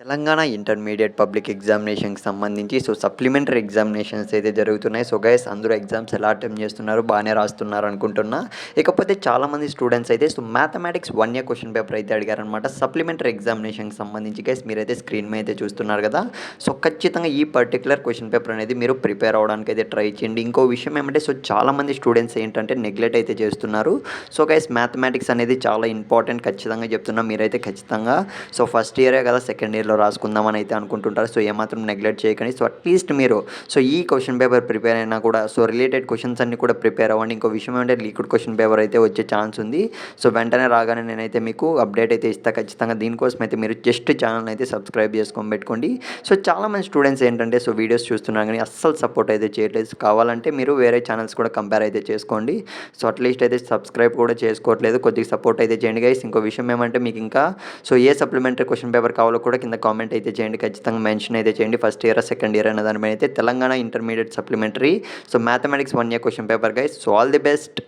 Telangana intermediate public ఎగ్జామినేషన్‌కి సంబంధించి supplementary examinations అయితే జరుగుతున్నాయి. గైస్ అందరూ ఎగ్జామ్స్ ఎలా అటెంప్ట్ చేస్తున్నారు? బానే రాస్తున్నారు అనుకుంటున్నా. ఇకపోతే చాలామంది స్టూడెంట్స్ అయితే మ్యాథమెటిక్స్ 1 ఇయర్ క్వెషన్ పేపర్ అయితే అడిగారనమాట. సప్లిమెంటరీ ఎగ్జామినేషన్‌కి సంబంధించి గైస్ మీరైతే స్క్రీన్ మీద అయితే చూస్తున్నారు కదా! ఖచ్చితంగా ఈ పర్టిక్యులర్ క్వెషన్ పేపర్ అనేది మీరు ప్రిపేర్ అవ్వడానికి అయితే ట్రై చేయండి. ఇంకో విషయం ఏమంటే చాలామంది స్టూడెంట్స్ ఏంటంటే నెగ్లెక్ట్ అయితే చేస్తున్నారు. గైస్ మ్యాథమెటిక్స్ అనేది చాలా ఇంపార్టెంట్ ఖచ్చితంగా చెప్తున్నా. మీరైతే ఖచ్చితంగా ఫస్ట్ ఇయరే కదా! సెకండ్ ఇయర్‌లో రాసుకుందామని అయితే అనుకుంటుంటారు. ఏమాత్రం నెగ్లెక్ట్ చేయకండి. అట్‌లీస్ట్ మీరు ఈ క్వెషన్ పేపర్ ప్రిపేర్ అయినా కూడా రిలేటెడ్ క్వెషన్స్ అన్నీ కూడా ప్రిపేర్ అవ్వండి. ఇంకో విషయం ఏంటంటే లీక్డ్ క్వెషన్ పేపర్ అయితే వచ్చే ఛాన్స్ ఉంది. వెంటనే రాగానే నేనైతే మీకు అప్డేట్ అయితే ఇస్తా ఖచ్చితంగా. దీనికోసం అయితే మీరు జస్ట్ ఛానల్‌ని అయితే సబ్స్క్రైబ్ చేసుకొని పెట్టుకోండి. చాలామంది స్టూడెంట్స్ ఏంటంటే వీడియోస్ చూస్తున్నారు కానీ అస్సలు సపోర్ట్ అయితే చేయట్లేదు. కావాలంటే మీరు వేరే ఛానల్స్ కూడా కంపేర్ అయితే చేసుకోండి. అట్‌లీస్ట్ అయితే సబ్స్క్రైబ్ కూడా చేసుకోవట్లేదు. కొద్దిగా సపోర్ట్ అయితే చేయండి గైస్. ఇంకో విషయం ఏమంటే మీకు ఇంకా ఏ సప్లిమెంటరీ క్వెషన్ పేపర్ కావాలో కూడా కింద కామెంట్ అయితే చేయండి. ఖచ్చితంగా మెన్షన్ అయితే చేయండి. ఫస్ట్ ఇయరా, సెకండ్ ఇయర్ అనే దానిపైన అయితే Telangana intermediate supplementary mathematics 1 year question paper guys. All the best.